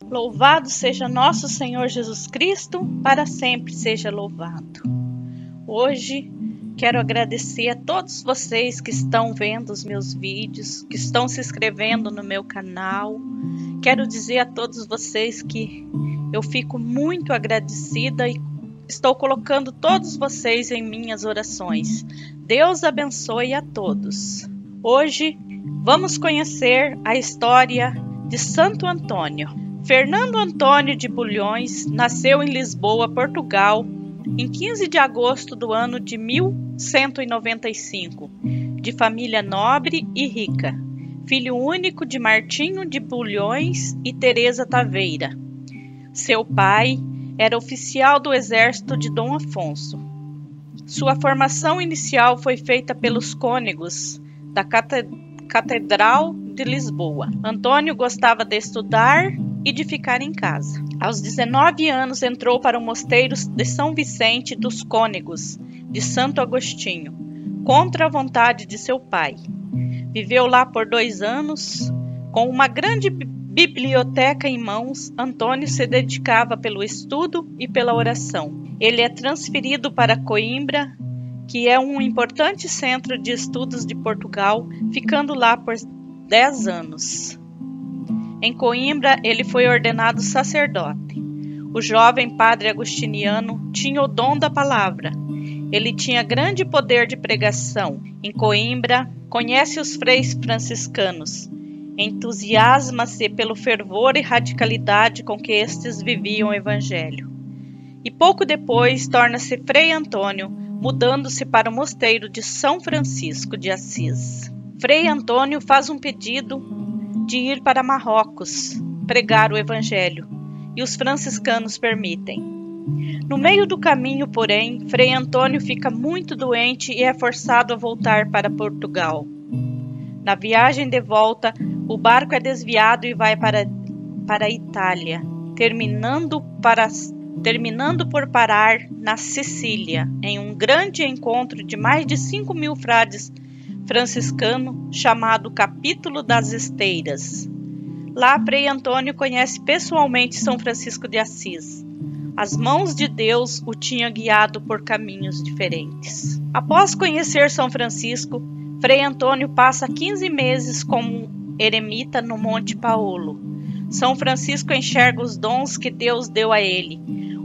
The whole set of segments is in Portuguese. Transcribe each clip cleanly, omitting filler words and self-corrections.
Louvado seja nosso Senhor Jesus Cristo, para sempre seja louvado. Hoje quero agradecer a todos vocês que estão vendo os meus vídeos, que estão se inscrevendo no meu canal. Quero dizer a todos vocês que eu fico muito agradecida e estou colocando todos vocês em minhas orações. Deus abençoe a todos. Hoje vamos conhecer a história de Santo Antônio. Fernando Antônio de Bulhões nasceu em Lisboa, Portugal, em 15 de agosto do ano de 1195, de família nobre e rica, filho único de Martinho de Bulhões e Teresa Taveira. Seu pai era oficial do exército de Dom Afonso. Sua formação inicial foi feita pelos cônegos da Catedral de Lisboa. Antônio gostava de estudar e de ficar em casa. Aos 19 anos entrou para o mosteiro de São Vicente dos Cônegos, de Santo Agostinho, contra a vontade de seu pai. Viveu lá por 2 anos. Com uma grande biblioteca em mãos, Antônio se dedicava pelo estudo e pela oração. Ele é transferido para Coimbra, que é um importante centro de estudos de Portugal, ficando lá por 10 anos. Em Coimbra, ele foi ordenado sacerdote. O jovem padre agostiniano tinha o dom da palavra. Ele tinha grande poder de pregação. Em Coimbra, conhece os freis franciscanos. Entusiasma-se pelo fervor e radicalidade com que estes viviam o evangelho. E pouco depois torna-se Frei Antônio, mudando-se para o mosteiro de São Francisco de Assis. Frei Antônio faz um pedido de ir para Marrocos pregar o evangelho, e os franciscanos permitem. No meio do caminho, porém, Frei Antônio fica muito doente e é forçado a voltar para Portugal. Na viagem de volta, o barco é desviado e vai para a Itália, terminando por parar na Sicília, em um grande encontro de mais de 5.000 frades franciscano chamado Capítulo das Esteiras. Lá, Frei Antônio conhece pessoalmente São Francisco de Assis. As mãos de Deus o tinham guiado por caminhos diferentes. Após conhecer São Francisco, Frei Antônio passa 15 meses como eremita no Monte Paolo. São Francisco enxerga os dons que Deus deu a ele.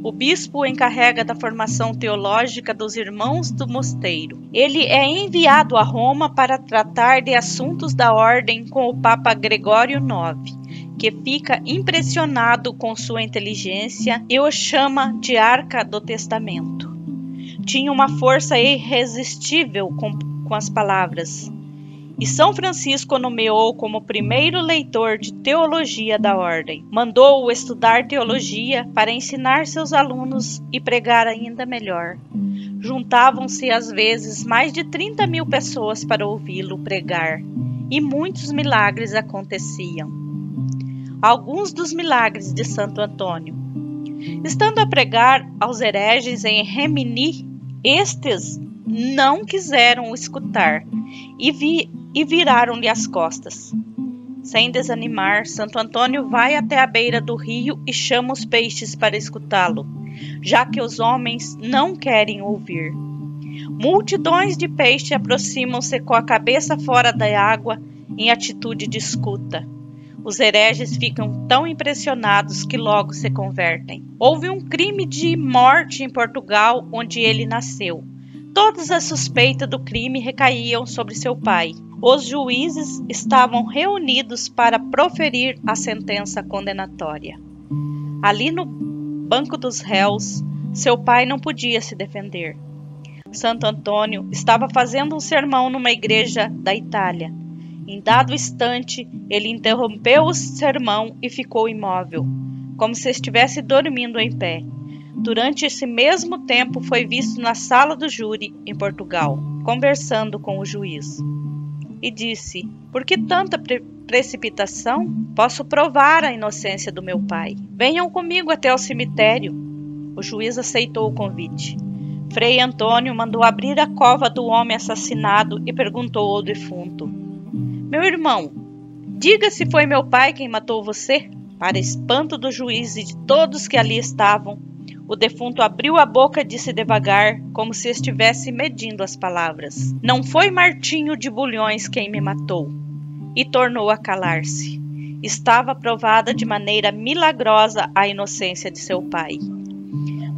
O bispo o encarrega da formação teológica dos irmãos do mosteiro. Ele é enviado a Roma para tratar de assuntos da ordem com o Papa Gregório IX, que fica impressionado com sua inteligência e o chama de Arca do Testamento. Tinha uma força irresistível com as palavras. E São Francisco o nomeou como primeiro leitor de teologia da ordem. Mandou-o estudar teologia para ensinar seus alunos e pregar ainda melhor. Juntavam-se às vezes mais de 30.000 pessoas para ouvi-lo pregar, e muitos milagres aconteciam. Alguns dos milagres de Santo Antônio. Estando a pregar aos hereges em Remini, estes não quiseram o escutar e viraram-lhe as costas. Sem desanimar, Santo Antônio vai até a beira do rio e chama os peixes para escutá-lo, já que os homens não querem ouvir. Multidões de peixes aproximam-se com a cabeça fora da água em atitude de escuta. Os hereges ficam tão impressionados que logo se convertem. Houve um crime de morte em Portugal, onde ele nasceu. Todas as suspeitas do crime recaíam sobre seu pai. Os juízes estavam reunidos para proferir a sentença condenatória. Ali no banco dos réus, seu pai não podia se defender. Santo Antônio estava fazendo um sermão numa igreja da Itália. Em dado instante, ele interrompeu o sermão e ficou imóvel, como se estivesse dormindo em pé. Durante esse mesmo tempo foi visto na sala do júri em Portugal, conversando com o juiz. E disse: "Por que tanta precipitação? Posso provar a inocência do meu pai. Venham comigo até o cemitério." O juiz aceitou o convite. Frei Antônio mandou abrir a cova do homem assassinado e perguntou ao defunto: "Meu irmão, diga se foi meu pai quem matou você." Para espanto do juiz e de todos que ali estavam, o defunto abriu a boca e disse devagar, como se estivesse medindo as palavras: "Não foi Martinho de Bulhões quem me matou." E tornou a calar-se. Estava provada de maneira milagrosa a inocência de seu pai.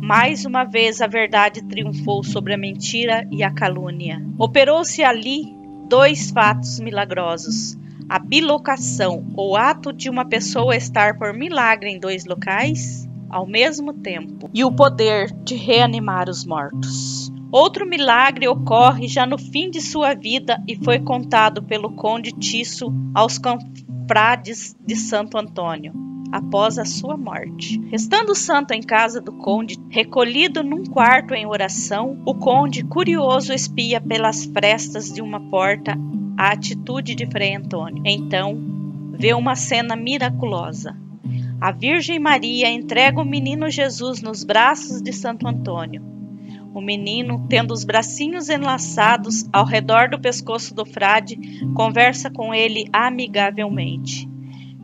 Mais uma vez a verdade triunfou sobre a mentira e a calúnia. Operou-se ali 2 fatos milagrosos: a bilocação, ou ato de uma pessoa estar por milagre em 2 locais ao mesmo tempo, e o poder de reanimar os mortos. Outro milagre ocorre já no fim de sua vida e foi contado pelo conde Tisso aos confrades de Santo Antônio, após a sua morte. Restando o santo em casa do conde, recolhido num quarto em oração, o conde, curioso, espia pelas frestas de uma porta a atitude de Frei Antônio. Então, vê uma cena miraculosa. A Virgem Maria entrega o menino Jesus nos braços de Santo Antônio. O menino, tendo os bracinhos enlaçados ao redor do pescoço do frade, conversa com ele amigavelmente.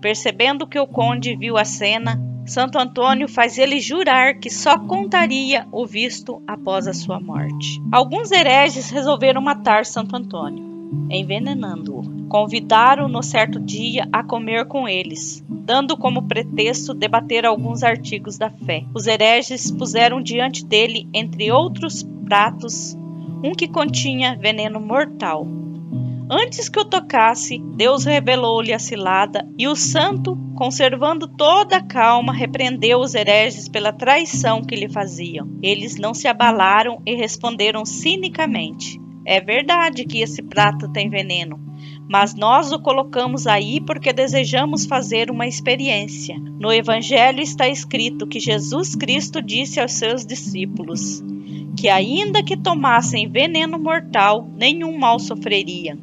Percebendo que o conde viu a cena, Santo Antônio faz ele jurar que só contaria o visto após a sua morte. Alguns hereges resolveram matar Santo Antônio, envenenando-o. Convidaram-no certo dia a comer com eles, dando como pretexto debater alguns artigos da fé. Os hereges puseram diante dele, entre outros pratos, um que continha veneno mortal. Antes que o tocasse, Deus revelou-lhe a cilada, e o santo, conservando toda a calma, repreendeu os hereges pela traição que lhe faziam. Eles não se abalaram e responderam cinicamente: "É verdade que esse prato tem veneno, mas nós o colocamos aí porque desejamos fazer uma experiência. No Evangelho está escrito que Jesus Cristo disse aos seus discípulos que ainda que tomassem veneno mortal, nenhum mal sofreriam.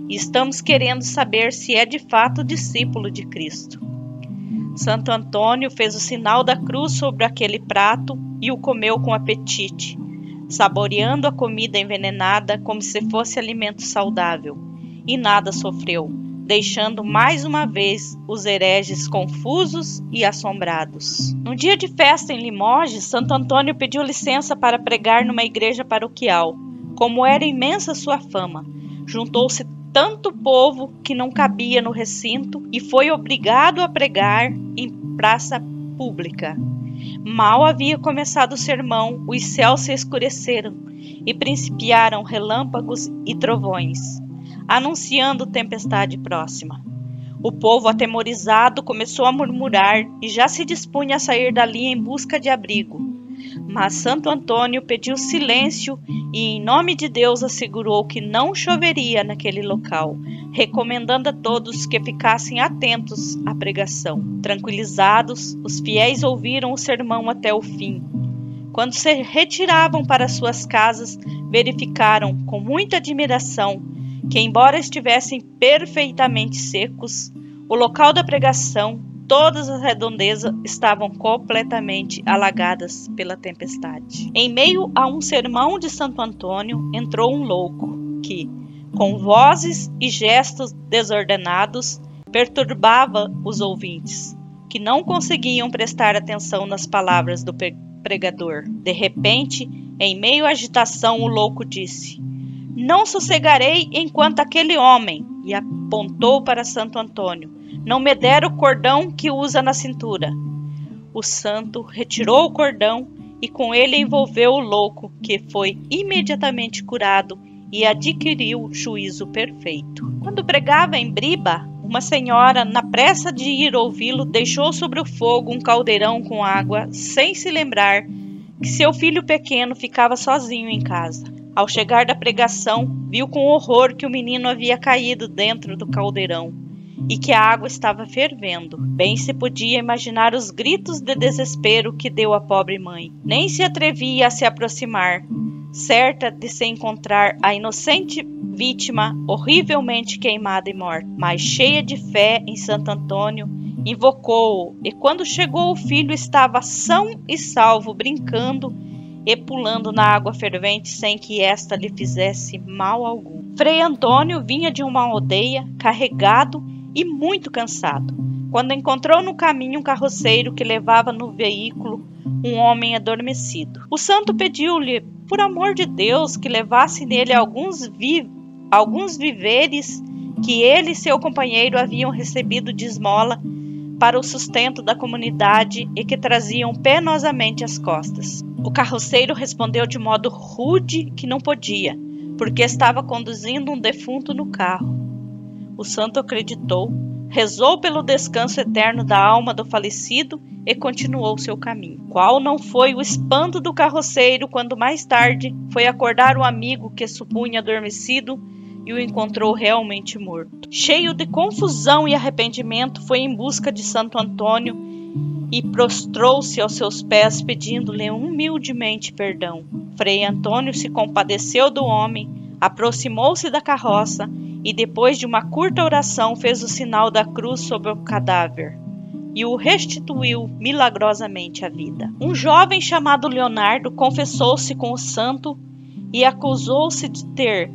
E estamos querendo saber se é de fato discípulo de Cristo." Santo Antônio fez o sinal da cruz sobre aquele prato e o comeu com apetite, saboreando a comida envenenada como se fosse alimento saudável, e nada sofreu, deixando mais uma vez os hereges confusos e assombrados. No dia de festa em Limoges, Santo Antônio pediu licença para pregar numa igreja paroquial. Como era imensa sua fama, juntou-se tanto povo que não cabia no recinto e foi obrigado a pregar em praça pública. Mal havia começado o sermão, os céus se escureceram e principiaram relâmpagos e trovões, anunciando tempestade próxima. O povo, atemorizado, começou a murmurar e já se dispunha a sair dali em busca de abrigo. Mas Santo Antônio pediu silêncio e, em nome de Deus, assegurou que não choveria naquele local, recomendando a todos que ficassem atentos à pregação. Tranquilizados, os fiéis ouviram o sermão até o fim. Quando se retiravam para suas casas, verificaram com muita admiração que, embora estivessem perfeitamente secos, o local da pregação, todas as redondezas estavam completamente alagadas pela tempestade. Em meio a um sermão de Santo Antônio, entrou um louco que, com vozes e gestos desordenados, perturbava os ouvintes, que não conseguiam prestar atenção nas palavras do pregador. De repente, em meio à agitação, o louco disse: "Não sossegarei enquanto aquele homem", e apontou para Santo Antônio, "não me der o cordão que usa na cintura." O santo retirou o cordão e com ele envolveu o louco, que foi imediatamente curado e adquiriu juízo perfeito. Quando pregava em Briba, uma senhora, na pressa de ir ouvi-lo, deixou sobre o fogo um caldeirão com água, sem se lembrar que seu filho pequeno ficava sozinho em casa. Ao chegar da pregação, viu com horror que o menino havia caído dentro do caldeirão e que a água estava fervendo. Bem se podia imaginar os gritos de desespero que deu a pobre mãe. Nem se atrevia a se aproximar, certa de se encontrar a inocente vítima horrivelmente queimada e morta. Mas, cheia de fé em Santo Antônio, invocou-o, e quando chegou o filho estava são e salvo, brincando e pulando na água fervente sem que esta lhe fizesse mal algum. Frei Antônio vinha de uma aldeia carregado e muito cansado. quando encontrou no caminho um carroceiro que levava no veículo um homem adormecido. O santo pediu-lhe, por amor de Deus, que levasse nele alguns víveres que ele e seu companheiro haviam recebido de esmola para o sustento da comunidade e que traziam penosamente às costas. O carroceiro respondeu de modo rude que não podia, porque estava conduzindo um defunto no carro. O santo acreditou, rezou pelo descanso eterno da alma do falecido e continuou seu caminho. Qual não foi o espanto do carroceiro quando mais tarde foi acordar o amigo que supunha adormecido e o encontrou realmente morto. Cheio de confusão e arrependimento, foi em busca de Santo Antônio e prostrou-se aos seus pés, pedindo-lhe humildemente perdão. Frei Antônio se compadeceu do homem, aproximou-se da carroça e, depois de uma curta oração, fez o sinal da cruz sobre o cadáver e o restituiu milagrosamente à vida. Um jovem chamado Leonardo confessou-se com o santo e acusou-se de ter,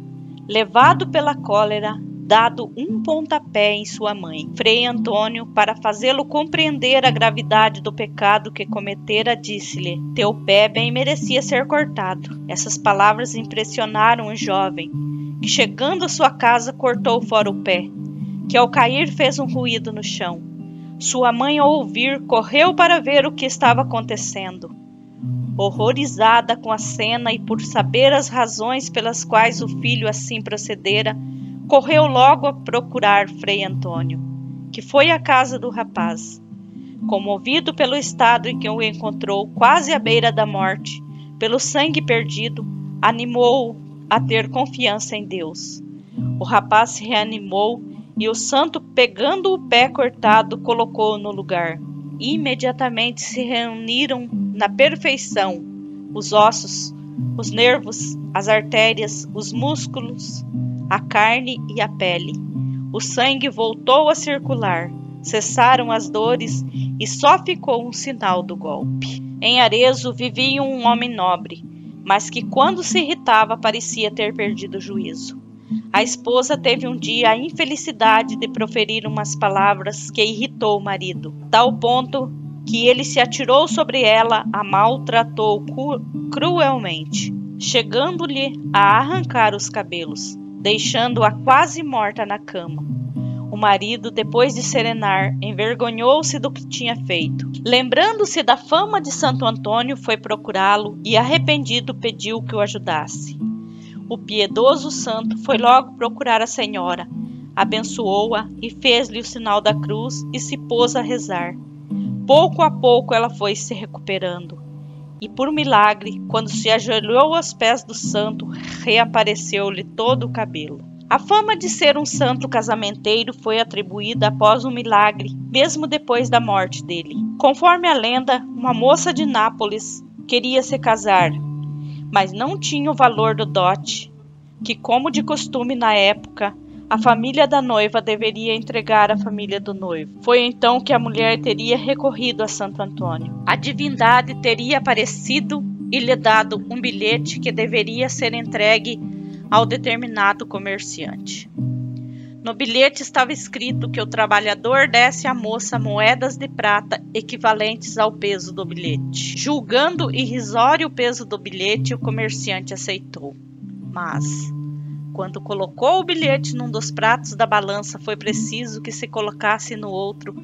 levado pela cólera, dado um pontapé em sua mãe. Frei Antônio, para fazê-lo compreender a gravidade do pecado que cometera, disse-lhe: teu pé bem merecia ser cortado. Essas palavras impressionaram o jovem, que chegando à sua casa cortou fora o pé, que ao cair fez um ruído no chão. Sua mãe, ao ouvir, correu para ver o que estava acontecendo. Horrorizada com a cena e por saber as razões pelas quais o filho assim procedera, correu logo a procurar Frei Antônio, que foi à casa do rapaz. Comovido pelo estado em que o encontrou, quase à beira da morte, pelo sangue perdido, animou-o a ter confiança em Deus. O rapaz se reanimou e o santo, pegando o pé cortado, colocou-o no lugar. Imediatamente se reuniram na perfeição os ossos, os nervos, as artérias, os músculos, a carne e a pele. O sangue voltou a circular, cessaram as dores e só ficou um sinal do golpe. Em Arezzo vivia um homem nobre, mas que quando se irritava parecia ter perdido o juízo. A esposa teve um dia a infelicidade de proferir umas palavras que irritou o marido, tal ponto que ele se atirou sobre ela, a maltratou cruelmente, chegando-lhe a arrancar os cabelos, deixando-a quase morta na cama. O marido, depois de serenar, envergonhou-se do que tinha feito. Lembrando-se da fama de Santo Antônio, foi procurá-lo e, arrependido, pediu que o ajudasse. O piedoso santo foi logo procurar a senhora, abençoou-a e fez-lhe o sinal da cruz e se pôs a rezar. Pouco a pouco ela foi se recuperando e, por milagre, quando se ajoelhou aos pés do santo, reapareceu-lhe todo o cabelo. A fama de ser um santo casamenteiro foi atribuída após um milagre, mesmo depois da morte dele. Conforme a lenda, uma moça de Nápoles queria se casar, mas não tinha o valor do dote, que, como de costume na época, a família da noiva deveria entregar à família do noivo. Foi então que a mulher teria recorrido a Santo Antônio. A divindade teria aparecido e lhe dado um bilhete que deveria ser entregue ao determinado comerciante. No bilhete estava escrito que o trabalhador desse à moça moedas de prata equivalentes ao peso do bilhete. Julgando irrisório o peso do bilhete, o comerciante aceitou. Mas, quando colocou o bilhete num dos pratos da balança, foi preciso que se colocasse no outro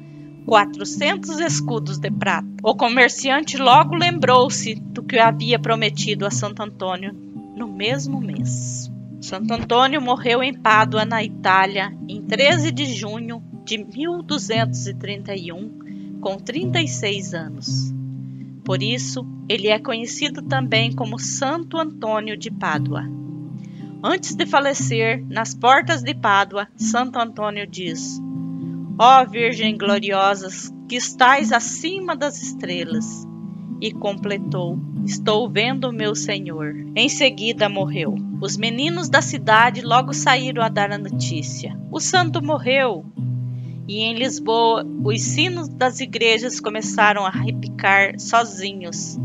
400 escudos de prata. O comerciante logo lembrou-se do que havia prometido a Santo Antônio no mesmo mês. Santo Antônio morreu em Pádua, na Itália, em 13 de junho de 1231, com 36 anos. Por isso, ele é conhecido também como Santo Antônio de Pádua. Antes de falecer, nas portas de Pádua, Santo Antônio diz: ó Virgem gloriosa, que estais acima das estrelas. E completou: estou vendo o meu Senhor. Em seguida morreu. Os meninos da cidade logo saíram a dar a notícia: o santo morreu. E em Lisboa, os sinos das igrejas começaram a repicar sozinhos.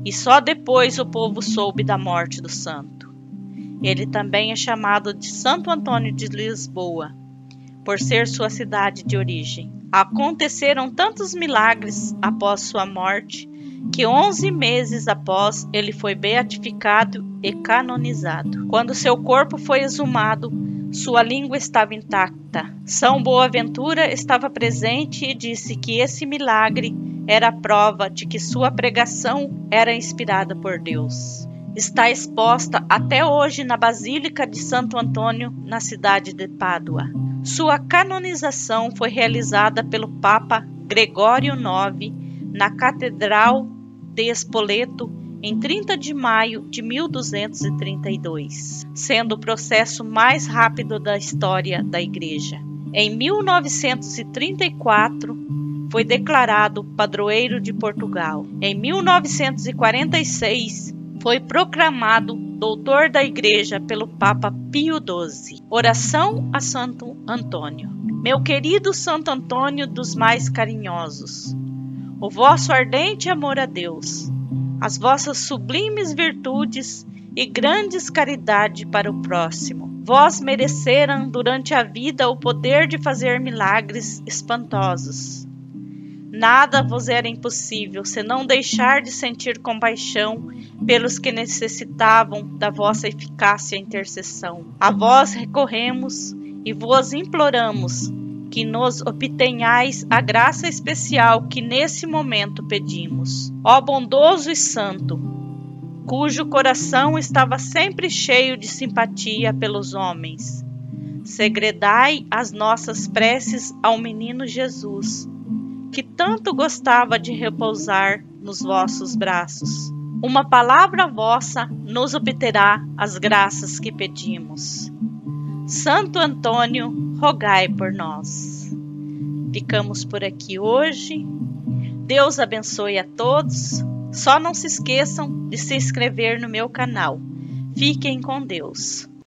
E só depois o povo soube da morte do santo. Ele também é chamado de Santo Antônio de Lisboa, por ser sua cidade de origem. Aconteceram tantos milagres após sua morte que 11 meses após ele foi beatificado e canonizado. Quando seu corpo foi exumado, sua língua estava intacta. São Boaventura estava presente e disse que esse milagre era a prova de que sua pregação era inspirada por Deus. Está exposta até hoje na Basílica de Santo Antônio, na cidade de Pádua. Sua canonização foi realizada pelo Papa Gregório IX na Catedral de Spoleto em 30 de maio de 1232, sendo o processo mais rápido da história da Igreja. Em 1934, foi declarado padroeiro de Portugal. Em 1946, foi proclamado doutor da Igreja pelo Papa Pio XII. Oração a Santo Antônio. Meu querido Santo Antônio dos mais carinhosos, o vosso ardente amor a Deus, as vossas sublimes virtudes e grandes caridade para o próximo, vós mereceram durante a vida o poder de fazer milagres espantosos. Nada vos era impossível, senão deixar de sentir compaixão pelos que necessitavam da vossa eficácia e intercessão. A vós recorremos e vos imploramos que nos obtenhais a graça especial que nesse momento pedimos. Ó bondoso e santo, cujo coração estava sempre cheio de simpatia pelos homens, segredai as nossas preces ao menino Jesus, que tanto gostava de repousar nos vossos braços. Uma palavra vossa nos obterá as graças que pedimos. Santo Antônio, rogai por nós. Ficamos por aqui hoje. Deus abençoe a todos. Só não se esqueçam de se inscrever no meu canal. Fiquem com Deus.